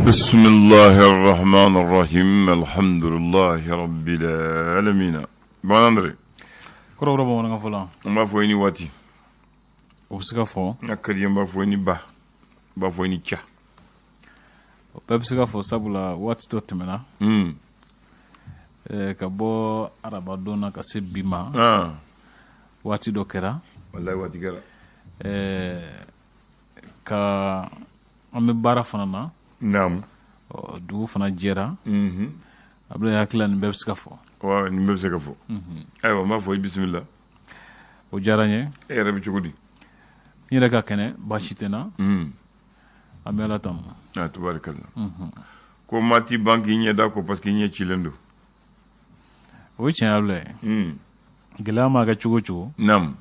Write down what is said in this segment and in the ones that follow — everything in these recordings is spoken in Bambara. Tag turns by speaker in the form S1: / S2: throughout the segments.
S1: بسم الله الرحمن الرحيم الحمد لله رب العالمين. Bon André.
S2: Koro robo nga fula.
S1: Ma fo ni wati.
S2: Obsika fo.
S1: Akadi mba fo ni ba. Ba fo ni cha.
S2: Obsika fo sabula wati to temena. Ka bo araba dona ka se bima. Wati do kera.
S1: Wallahi wati kera.
S2: Ka ame bara fana na.
S1: Naam.
S2: Du fana jera. Abla yaklan bebsika fo.
S1: Wa ni bebsika fo. Aywa ma fo bismillah.
S2: O jaranye.
S1: Rabi chugudi.
S2: Ni reka kene bashitena. Amela tam.
S1: Tubarakallah. Ko mati banki nyeda ko parce que nye chilendo.
S2: O chable. Gelama ga chugo.
S1: Naam.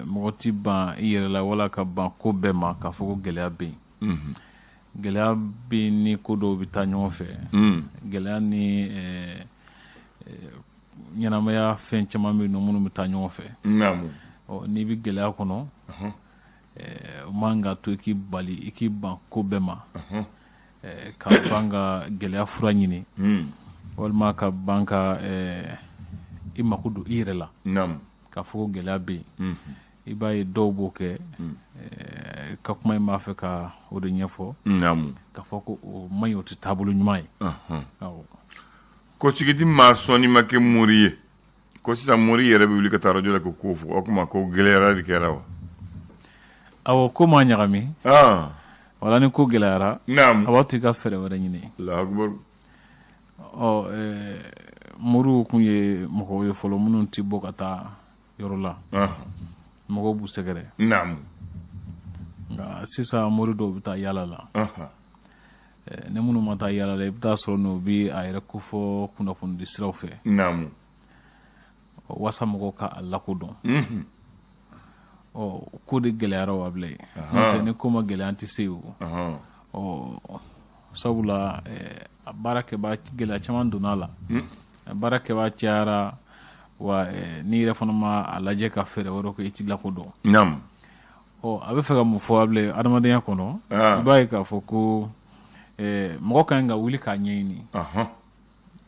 S2: Moti ban yere la wala ka ban ko bema ka fo gelya be. Gelya be ni ko do bita ɲɔgɔn fɛ. Gelya ni ɲɛnamaya fɛn caman bɛ yen minnu bɛ taa ɲɔgɔn fɛ.
S1: Naamu.
S2: N'i bɛ gelya kɔnɔ o man ka to i k'i bali i k'i ban ko bɛɛ ma. Ka ban ka gelya fura ɲini. Walima ka ban ka i mako don i yɛrɛ la.
S1: Naamu.
S2: Ka fɔ ko gelya bɛ yen. I b'a ye dɔw b'o kɛ. Ka kuma in b'a fɛ ka o de ɲɛfɔ.
S1: Naamu.
S2: Ka fɔ ko o man ɲi o tɛ taabolo ɲuman ye.
S1: Ko sigidi maa sɔnni ma kɛ mori ye. Ko sisan mori yɛrɛ bɛ wuli ka taa radio la ko fɔ o kuma ko gɛlɛyara de kɛra wa.
S2: Awɔ ko ma ɲagami. Wala ni ko gɛlɛyara.
S1: Naamu.
S2: A b'a to i ka fɛɛrɛ wɛrɛ ɲini.
S1: Allahu akbar.
S2: Moriw kun ye mɔgɔw ye fɔlɔ minnu tɛ bɔ ka taa yɔrɔ la. Mɔgɔw b'u sɛgɛrɛ.
S1: Naamu.
S2: Nka sisan mori dɔw bɛ taa yala la. Ni minnu ma taa yala la i bɛ taa sɔrɔ n'u bɛ a yɛrɛ kofɔ kunnafonidi siraw fɛ.
S1: Naamu.
S2: Walasa mɔgɔw ka a lakodɔn. Ko de gɛlɛyara wa bilen. N'o tɛ ni ko ma gɛlɛya an tɛ se o. Sabula a baarakɛbaa gɛlɛya caman donna la. A baarakɛbaa cayara wa n'i yɛrɛ fana ma a lajɛ ka fɛɛrɛ wɛrɛ kɛ i tɛ lakodɔn.
S1: Naamu.
S2: A bɛ fɛ ka mun fɔ a bilen adamadenya kɔnɔ. I b'a ye k'a fɔ ko mɔgɔ kan ka wuli k'a ɲɛɲini.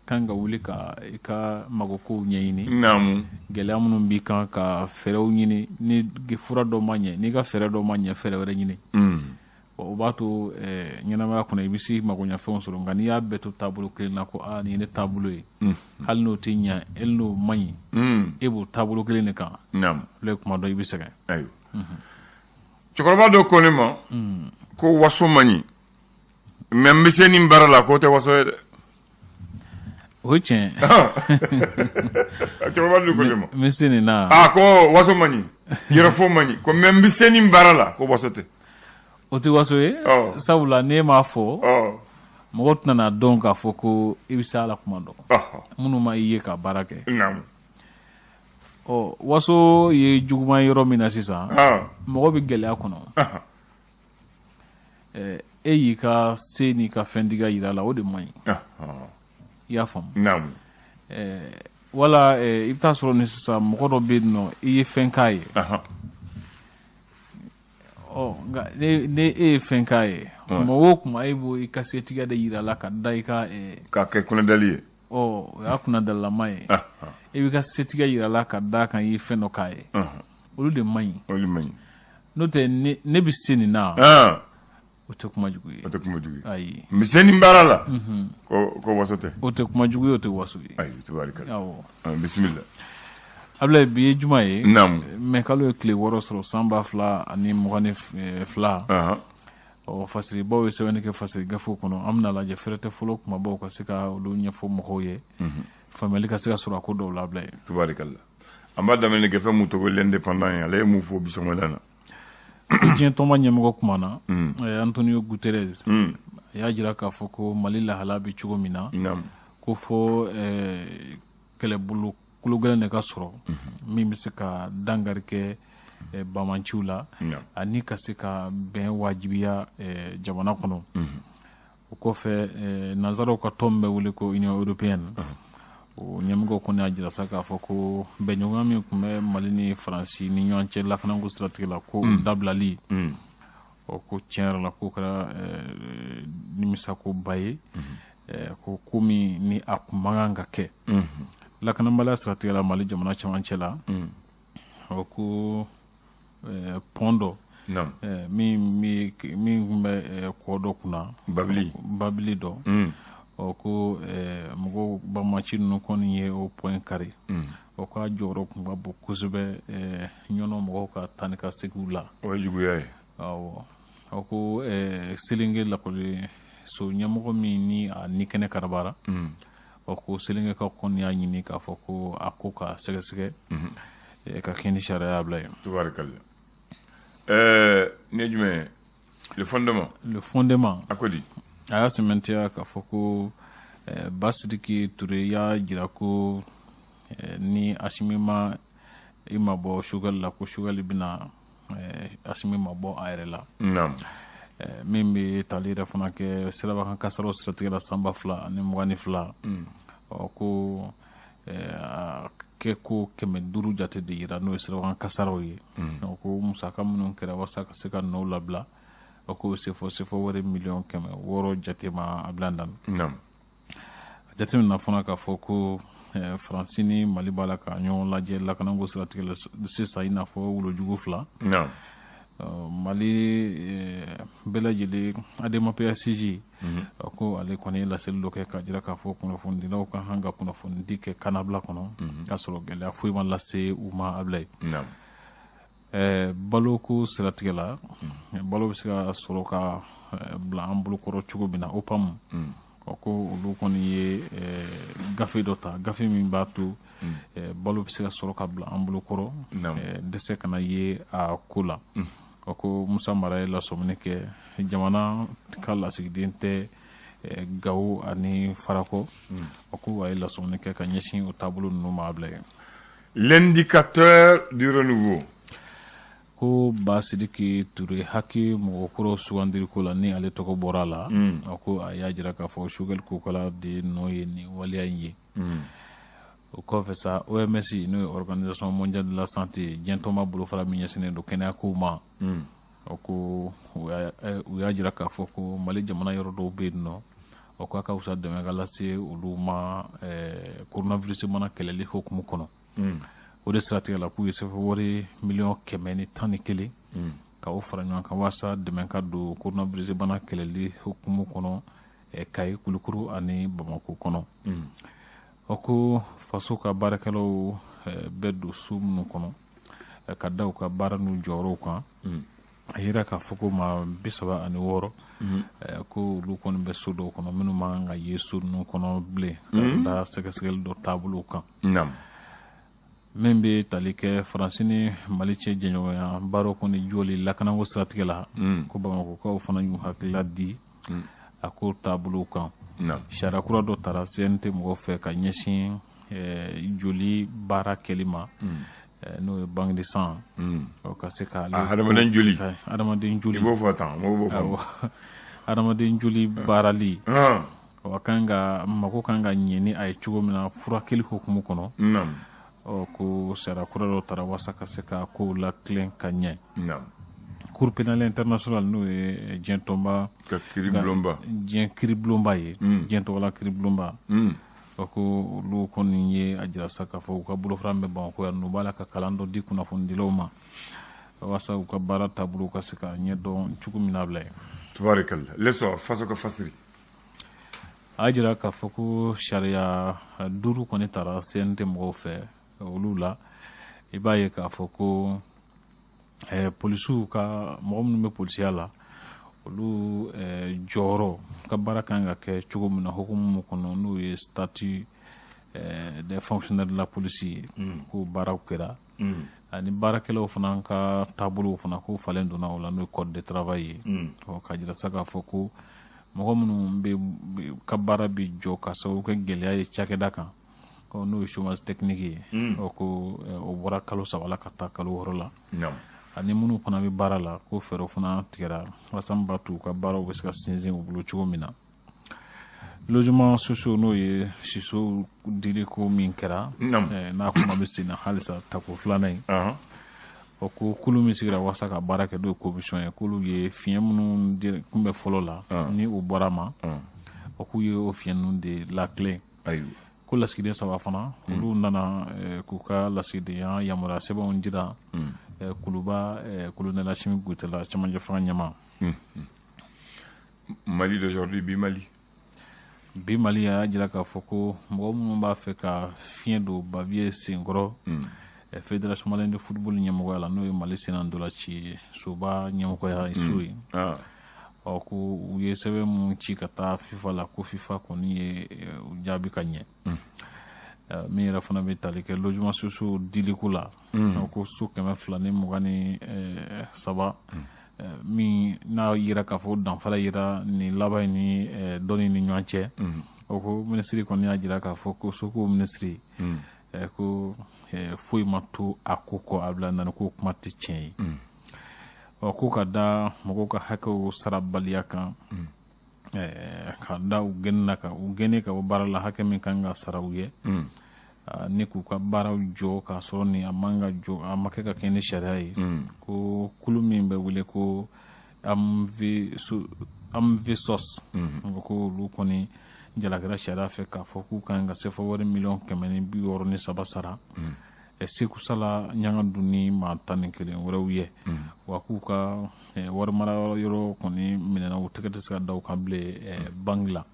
S2: Kan ka wuli ka i ka magokow ɲɛɲini.
S1: Naamu.
S2: Gɛlɛya minnu b'i kan ka fɛɛrɛw ɲini ni fura dɔ ma ɲɛ n'i ka fɛɛrɛ dɔ ma ɲɛ fɛɛrɛ wɛrɛ ɲini. O b'a to ɲɛnamaya kɔnɔ i bɛ se magoɲɛfɛnw sɔrɔ nka n'i y'a bɛɛ to taabolo kelen na ko nin ye ne taabolo ye. Hali n'o tɛ ɲɛ e n'o ma ɲi. E b'o taabolo kelen de kan.
S1: Naamu.
S2: Ole kuma dɔ i bɛ sɛgɛn.
S1: Ayiwa. Cɛkɔrɔba dɔ ko ne ma ko waso man ɲi mɛ n bɛ se nin baara la k'o tɛ waso ye dɛ.
S2: O ye tiɲɛ.
S1: Cɛkɔrɔba dɔ ko ne ma.
S2: N bɛ se nin na.
S1: Ko waso man ɲi yɛrɛfɔ man ɲi ko mɛ n bɛ se nin baara la ko waso tɛ.
S2: O tɛ waso ye. Sabula n'e m'a fɔ mɔgɔw tɛna dɔn k'a fɔ ko i bɛ se a la kuma dɔn. Minnu ma i ye ka baara kɛ.
S1: Naamu.
S2: Waso ye juguman yɔrɔ min na sisan mɔgɔ bɛ gɛlɛya kɔnɔ. E y'i ka se n'i ka fɛntigiya yira la o de man ɲi. I y'a faamu.
S1: Naamu.
S2: Wala i bɛ taa sɔrɔ ni sisan mɔgɔ dɔ bɛ yen nɔ i ye fɛn k'a ye. Nka ne e ye fɛn k'a ye kuma o kuma e b'o i ka setigiya de yira la ka da i ka.
S1: K'a kɛ kunnadali ye.
S2: O y'a kunnadalilama ye. E b'i ka setigiya yira la ka da kan i ye fɛn dɔ k'a ye. Olu de man ɲi.
S1: Olu man ɲi.
S2: N'o tɛ ne bɛ se nin na. O tɛ kuma jugu ye.
S1: O tɛ kuma jugu ye.
S2: Ayi.
S1: N bɛ se nin baara la. Ko waso tɛ.
S2: O tɛ kuma jugu ye o tɛ waso ye.
S1: Ayi tubarikala. Awɔ. Bisimila.
S2: Ablaye bi ye juma ye.
S1: Naamu.
S2: Mɛ kalo ye tile 6 sɔrɔ san 2022. Fasiribaw ye sɛbɛnni kɛ fasiri gafew kɔnɔ an bɛna lajɛ fɛrɛ tɛ fɔlɔ kumabaw ka se ka olu ɲɛfɔ mɔgɔw ye. Faamuyali ka se ka sɔrɔ a ko dɔw la Ablaye.
S1: Tubarikala. An b'a daminɛ kɛ fɛn mun tɔgɔ l'indépendant ye ale ye mun fɔ bi sɔgɔmada na.
S2: Diɲɛ tɔnba ɲɛmɔgɔ kuma na Antonio Guterres a y'a jira k'a fɔ ko Mali lahala bɛ cogo min na ko fɔ kɛlɛbolo kolo gɛlɛn de ka sɔrɔ min bɛ se ka dankari kɛ bamanciw la ani ka se ka bɛn wajibiya jamana kɔnɔ. O kɔfɛ nanzaraw ka tɔn bɛ wele ko Union Européenne. O ɲɛmɔgɔ kɔni y'a jira sa k'a fɔ ko bɛnɲɔgɔnya min tun bɛ Mali ni Faransi ni ɲɔgɔn cɛ lakanako siratigɛ la ko dabilali o ko tiɲɛ la ko kɛra nimisako ba ye ko ko min ni a kun man kan ka kɛ lakanabaliya siratigɛ la Mali jamana cɛmancɛ la o ko pont dɔ min kun bɛ kɔ dɔ kunna babili dɔ o ko mɔgɔw bamaci ninnu kɔni ye o pont kari o ka jɔyɔrɔ kun ka bon kosɛbɛ ɲɔnɔ mɔgɔw ka taa ni ka segiw la
S1: o ye juguya ye
S2: awɔ o ko Selenge lakɔli so ɲɛmɔgɔ min ni a ni kɛnɛ karabara o ko Selenge ka kɔni y'a ɲini k'a fɔ ko a ko ka sɛgɛsɛgɛ ka kɛ ni sariya bila ye
S1: tubaarikala ne jumɛn le fondement a ko di
S2: a y'a sɛmɛntiya k'a fɔ ko Basidiki Ture y'a jira ko ni Asimi ma i ma bɔ Sugali la ko Sugali bɛna Asimi ma bɔ a yɛrɛ la min bɛ tali yɛrɛ fana kɛ sirabakan kasaraw siratigɛla sanba 2022 ko a kɛ ko 500 jate de yira n'o ye sirabakan kasaraw ye ko musaka minnu kɛra walasa ka se ka nɔw labila ko sefo wɛrɛ miliyɔn 600 jate ma a bila dan jate min na fana k'a fɔ ko Faransi ni Mali b'a la ka ɲɔgɔn lajɛ lakanako siratigɛ la sisan i n'a fɔ wolojugu 2 Mali bɛɛ lajɛlen ADMPSJ ko ale kɔni ye laseli dɔ kɛ ka jira k'a fɔ kunnafonidilaw ka kan ka kunnafonidi kɛ kanabila kɔnɔ k'a sɔrɔ gɛlɛya foyi ma lase u ma a bila ye baloko siratigɛ la balo bɛ se ka sɔrɔ ka bila an bolokɔrɔ cogo min na OPAM ko olu kɔni ye gafe dɔ ta gafe min b'a to balo bɛ se ka sɔrɔ ka bila an bolokɔrɔ dɛsɛ kana ye a ko la ko Musa Mara ye lasɔmini kɛ jamana ka lasigiden tɛ Gawo ani Farakɔ ko a ye lasɔmini kɛ ka ɲɛsin o taabolo ninnu ma a bila ye
S1: l'indicateur du renouveau
S2: ko Basidiki Ture haki mɔgɔkɔrɔ sugandiriko la ni ale tɔgɔ bɔra a la ko a y'a jira k'a fɔ Sugali Kokala de nɔ ye nin waleya in ye o kɔfɛ sa OMS n'o ye Organisation Mondiale de la Santé diɲɛtɔnba bolofara min ɲɛsinnen don kɛnɛyakow ma ko u y'a jira k'a fɔ ko Mali jamana yɔrɔ dɔw bɛ yen nɔ o k'a ka wusa dɛmɛ ka lase olu ma coronavirus mana kɛlɛli hukumu kɔnɔ o de siratigɛ la k'u ye sɛbɛn wari miliyɔn 111 ka o fara ɲɔgɔn kan walasa dɛmɛ ka don coronavirus bana kɛlɛli hukumu kɔnɔ Kayi Kulukuru ani Bamako kɔnɔ o ko faso ka baarakɛlaw bɛɛ don su minnu kɔnɔ ka da u ka baara n'u jɔyɔrɔw kan a yira k'a fɔ ko maa 36 ko olu kɔni bɛ so dɔw kɔnɔ minnu ma kan ka ye so ninnu kɔnɔ bilen ka da sɛgɛsɛgɛli dɔ taabolow kan min bɛ tali kɛ Faransi ni Mali cɛ jɛɲɔgɔnya baaraw kɔni jɔli lakanako siratigɛ la ko Bamakokaw fana y'u hakilila di a ko taabolow kan sariya kura dɔ taara CNT mɔgɔw fɛ ka ɲɛsin joli baara kɛli ma n'o ye banque de sang ka se ka
S1: adamaden joli
S2: i
S1: b'o fɔ tan mɔgɔw b'o fɔ
S2: adamaden joli baarali a kan ka mako kan ka ɲɛ ni a ye cogo min na furakɛli hukumu kɔnɔ ko sariya kura dɔ taara walasa ka se ka kow latilen ka ɲɛ Cour pénale internationale n'o ye diɲɛtɔnba diɲɛ kiribulonba ye diɲɛtɔgɔla kiribulonba ko olu kɔni ye a jira sa k'a fɔ u ka bolofara bɛ Bamako yan n'u b'a la ka kalan dɔ di kunnafonidilaw ma walasa u ka baara taabolo ka se ka ɲɛdɔn cogo min na bila ye
S1: tubaarikala lesɔn faso ka fasiri
S2: a jira k'a fɔ ko sariya 5 kɔni taara CNT mɔgɔw fɛ olu la i b'a ye k'a fɔ ko polisiw ka mɔgɔ minnu bɛ polisiya la olu jɔyɔrɔ ka baara kan ka kɛ cogo min na hukumu min kɔnɔ n'o ye statut des fonctionnaires de la police ye ko baaraw kɛra ani baarakɛlaw fana ka taabolow fana ko falen donna o la n'o ye code de travail ye ka jira sa k'a fɔ ko mɔgɔ minnu bɛ ka baara bɛ jɔ ka sababu kɛ gɛlɛya ye cakɛda kan n'o ye chômage technique ye ko o bɔra kalo 3 la ka taa kalo 6 la ani minnu fana bɛ baara la ko fɛɛrɛw fana tigɛra walasa min b'a to u ka baaraw bɛ se ka sinsin u bolo cogo min na logement sociaux n'o ye siso dili ko min kɛra n'a kuma bɛ sen na halisa tako 2nan in o ko kulu min sigira wasa ka baara kɛ n'o ye commission ye k'olu ye fiɲɛ minnu kun bɛ fɔlɔ la ni o bɔra ma o k'u ye o fiɲɛ ninnu de latilen ko lasigiden 3 fana olu nana k'u ka lasigidenya yamaruya sɛbɛnw dira kuluba colonel Assimi Goïta cɛmancɛ fanga ɲɛma.
S1: Mali d'aujourd'hui bi Mali
S2: y'a jira k'a fɔ ko mɔgɔ minnu b'a fɛ ka fiɲɛ don Baviye senkɔrɔ Fédération Malienne de Football ɲɛmɔgɔya la n'o ye Mali senandolaci ye soba ɲɛmɔgɔya so ye ko u ye sɛbɛn mun ci ka taa FIFA la ko FIFA kɔni ye u jaabi ka ɲɛ min yɛrɛ fana bɛ tali kɛ logement sociaux diliko la ko so 223 min n'a yira k'a fɔ danfara yira ni laban ni dɔnni ni ɲɔgɔn cɛ o ko minisiri kɔni y'a jira k'a fɔ ko soko minisiri ko foyi ma to a ko kɔ a bila nana ko kuma tɛ tiɲɛ ye ko ka da mɔgɔw ka hakɛw sarabaliya kan ka da u gɛnna kan u gɛnne ka bɔ baara la hakɛ min kan ka sara u ye ni k'u ka baaraw jɔ k'a sɔrɔ ni a man ka jɔ a ma kɛ ka kɛ ni sariya ye ko kulu min bɛ wele ko AMVSOS ko olu kɔni jalakira sariya fɛ k'a fɔ k'u kan ka sefa wari $163 sara Seku Sala ɲanga dunni ma 11 wɛrɛw ye wa k'u ka wari mara yɔrɔ kɔni minɛna u tɛgɛ tɛ se ka da u kan bilen banque la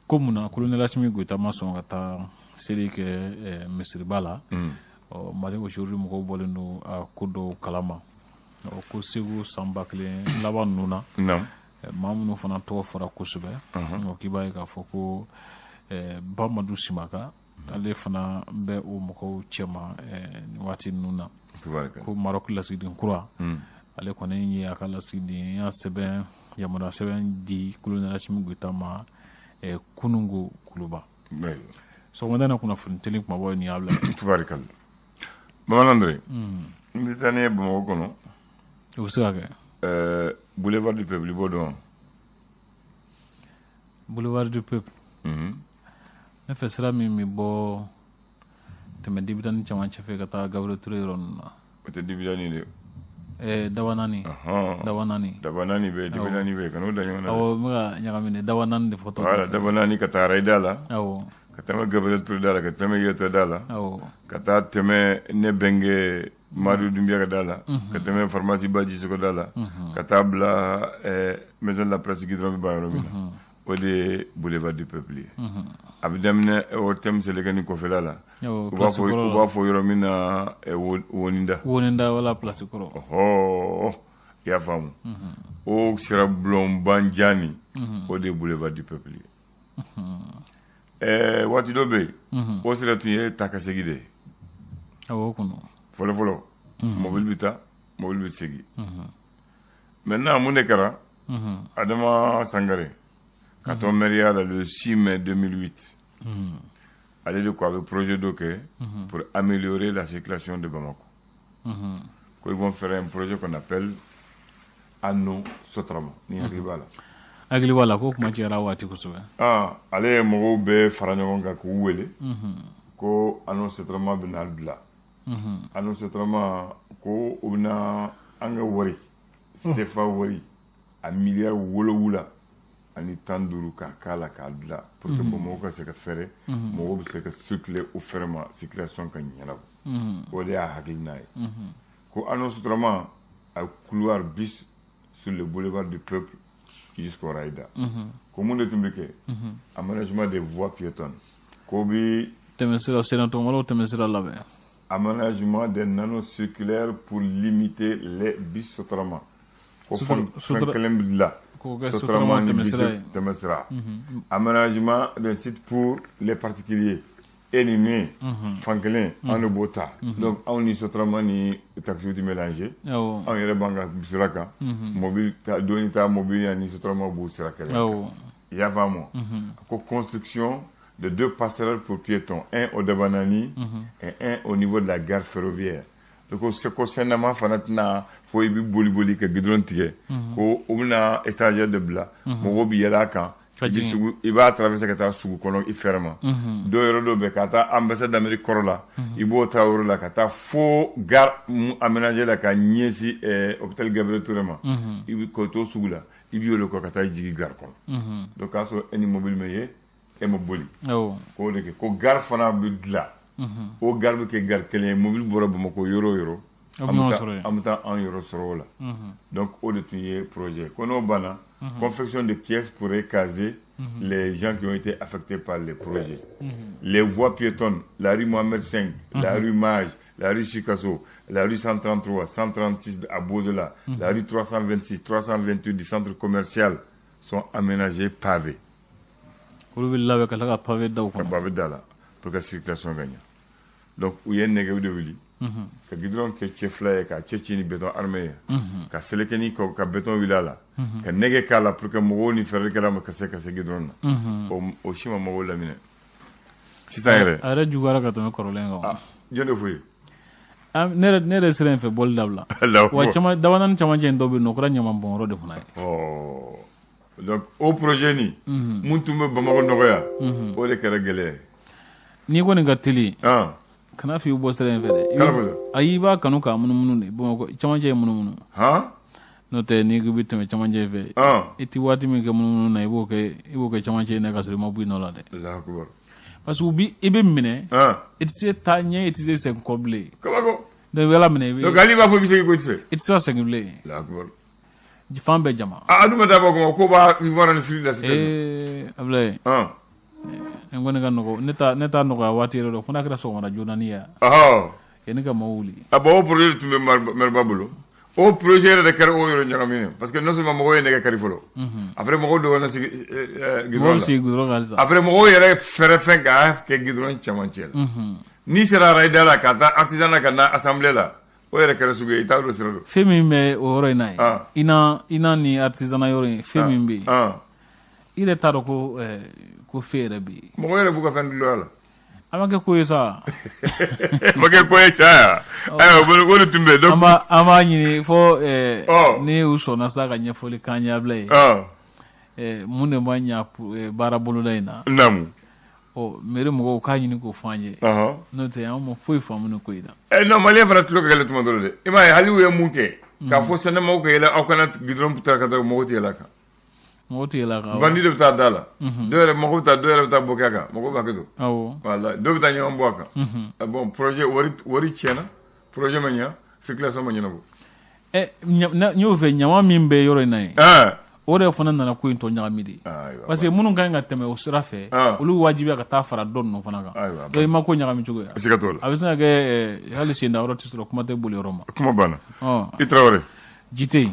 S2: ko munna colonel Assimi Goïta ma sɔn ka taa seli kɛ misiriba la Mali aujourd'hui mɔgɔw bɔlen don a ko dɔw kalama ko Segu san 1000 laban ninnu na maa minnu fana tɔgɔ fɔra kosɛbɛ k'i b'a ye k'a fɔ ko Bamadu Simaka ale fana bɛ o mɔgɔw cɛma ni waati ninnu na ko Maroc lasigiden kura ale kɔni ye a ka lasigidenya sɛbɛn yamaruya sɛbɛn di colonel Assimi Goïta ma kunungo kuluba sɔgɔmada na kunnafoni teli kumabɔ ye nin y'a bila
S1: tubarikala Bamanan André n bɛ taa ne ye Bamakɔ kɔnɔ
S2: o bɛ se ka kɛ
S1: boulevard du peuple b'o dɔn
S2: boulevard du peuple ne fɛ sira min bɛ bɔ tɛmɛ dibidani cɛmancɛ fɛ ka taa Gabriel Touré yɔrɔ ninnu na
S1: o tɛ dibidani de
S2: Dawanani
S1: Dawanani bɛ dibidani bɛ kan'o da ɲɔgɔn na
S2: awɔ n bɛ ka ɲagami Dawanani de fɔtɔ
S1: voilà Dawanani ka taa Arayida la
S2: awɔ
S1: ka tɛmɛ Gabriel Touré da la ka tɛmɛ Yeto da la ka taa tɛmɛ ne bɛnkɛ Madu Dumbiaka da la ka tɛmɛ pharmacie Ba Jisoko da la ka taa bila maison de la presse Goudron bɛ yɔrɔ min na o de ye boulevard du peuple ye a bɛ daminɛ o thème Selekɛni kɔfɛla la u b'a fɔ yɔrɔ min na Woninda
S2: wala place kɔrɔ
S1: i y'a faamu o sira bulonba Jani o de ye boulevard du peuple ye waati dɔ bɛ yen o sira tun ye taa ka segin de ye fɔlɔfɔlɔ mobili bɛ taa mobili bɛ segin maintenant mun de kɛra Adama Sangare ka tɔn maire la le 6 mai 2008 ale de ko a bɛ projet dɔ kɛ pour améliorer la circulation de Bamako ko ils vont faire un projet qu'on appelle Anneau Sotrama ni hakili b'a la
S2: ko kuma cɛra waati kosɛbɛ
S1: ale ye mɔgɔw bɛɛ fara ɲɔgɔn kan k'u wele ko Anneau Sotrama bɛna dilan Anneau Sotrama ko u bɛna an ka wari CFA wari a miliyari 7 ani 15 ka k'a la k'a dilan pour que Bamakɔ ka se ka fɛrɛ mɔgɔw bɛ se ka circuler u fɛrɛ ma circulation ka ɲɛnabɔ o de y'a hakilina ye ko Anneau Sotrama a couloir bis sur le boulevard du peuple jusqu'au Raïda ko mun de tun bɛ kɛ aménagement des voies piétonnes ko bi
S2: tɛmɛsira senatɔmɔlaw tɛmɛsira labɛn
S1: aménagement des nanos circulaires pour limiter les bis Sotrama ko fɛn kelen bɛ dilan Sotrama ni bis tɛmɛsira aménagement d'un site pour les particuliers e ni min fan kelen an de b'o ta donc anw ni Sotrama ni taxi tɛ mélanger anw yɛrɛ b'an ka sira kan mobile doni ta mobile ni Sotrama b'o sira kelen i y'a faamu ko construction de 2 passerelles pour piétons, un au Dabanani et un au niveau de la gare ferroviaire. Donc c'est ko sɛnɛma fana tɛna fo i bɛ boli ka gidɔrɔn tigɛ ko u bɛna étagère de bila mɔgɔw bɛ yɛlɛ a kan i b'a traverser ka taa sugu kɔnɔ i ferme dɔ yɔrɔ dɔ bɛ ka taa ambassade d'Amérique kɔrɔ la i b'o taa yɔrɔ la ka taa fo gare aménagé la ka ɲɛsi hôpital Gabriel Touré ma i bɛ k'o to sugu la i bɛ yɛlɛ kɔ ka taa jigi gare kɔnɔ donc k'a sɔrɔ e ni mobile ma ye e ma boli k'o de kɛ ko gare fana bɛ dilan o gare bɛ kɛ gare kelen ye mobile bɔra Bamakɔ yɔrɔ o yɔrɔ an bɛ taa an yɔrɔ sɔrɔ o la donc o de tun ye projet ko n'o banna confection de pièces pour caser les gens qui ont été affectés par les projets. Les voies piétonnes, la rue Mohamed V, la rue Mage, la rue Chikasso, la rue 133, 136 à Bozola, la rue 326, 328 du centre commercial sont aménagées pavés.
S2: Pavé là
S1: pour que la circulation gagne. Donc, il y a un négatif de Willy. Ka gidron ke chefla ka chechini béton armé ka selekeni ko ka béton wilala ka nege kala pour que mo woni ferre kala ma kase gidron o shima mo wala mine si sa yere
S2: ara jugara ka to korolen ga
S1: jonde fuyi
S2: nere seren fe bol dabla wa chama dawanan chama jen dobe no kra nyama bon ro de funay
S1: donc au projet ni muntumbe bamako nogoya o de kala gele
S2: ni ko ni gatili kana fi bo sere fere ayi ba kanu ka munumunu ne bo chamanje munumunu no te ni gubi te chamanje fe iti wati mi ke munumunu na ibo ke chamanje ne ka sere mabu no la de
S1: Allahu akbar
S2: parce ubi ibe mine it se tanye it se koble
S1: kabako
S2: de wela mine
S1: do gali ba fo bi se ko tse
S2: it se sengible
S1: Allahu akbar
S2: fambe jama
S1: aduma da ko ba vivre en fil la situation
S2: ablay ngone ga nogo neta nogo wati ro funa kra so mara jonania ene ga mawuli
S1: abo projet tumbe merbabulo o projet de kar o yoro nyamine parce que non seulement mo yene ga karifolo après mo do na sig gidron galza après mo yere fere fenga ke gidron chamanchel ni sera raida la kata artisanat kana assemblée la o yere kar sugu ita do sero
S2: femi me o ro nai ina ni artisanat yoro femi mbi ile taro ko fere bi
S1: mo yere bu ko fen lola
S2: amake ko yesa
S1: make ko yecha ayo bo no tumbe donc
S2: ama nyini fo ni uso na saka nyefoli kanya blay munde manya bara bulu laina
S1: namu
S2: mere mo ko nyini ko fanye no te am foi famu no ko ida
S1: non mali fara tulo ka gele tumo dole ima hali we munke ka fo sene mo ko yela akana gidron putra ka mo ko yela ka bandi de ta dala dore mo ko ta dore ta bokaka mo ko bakedo wala do ta nyam boka bon projet wori chena projet manya circulation manya nabo
S2: nyo ve nyama mimbe yoro nai ore fona na ko into nyaamidi parce que munun kan ngateme o sirafe ulu wajibi ka ta fara don no fona ga do ma ko nyaami chugo ya
S1: sikatol
S2: abisna ge hali sinda oro tisro kuma te buli roma
S1: kuma bana itrawore
S2: jite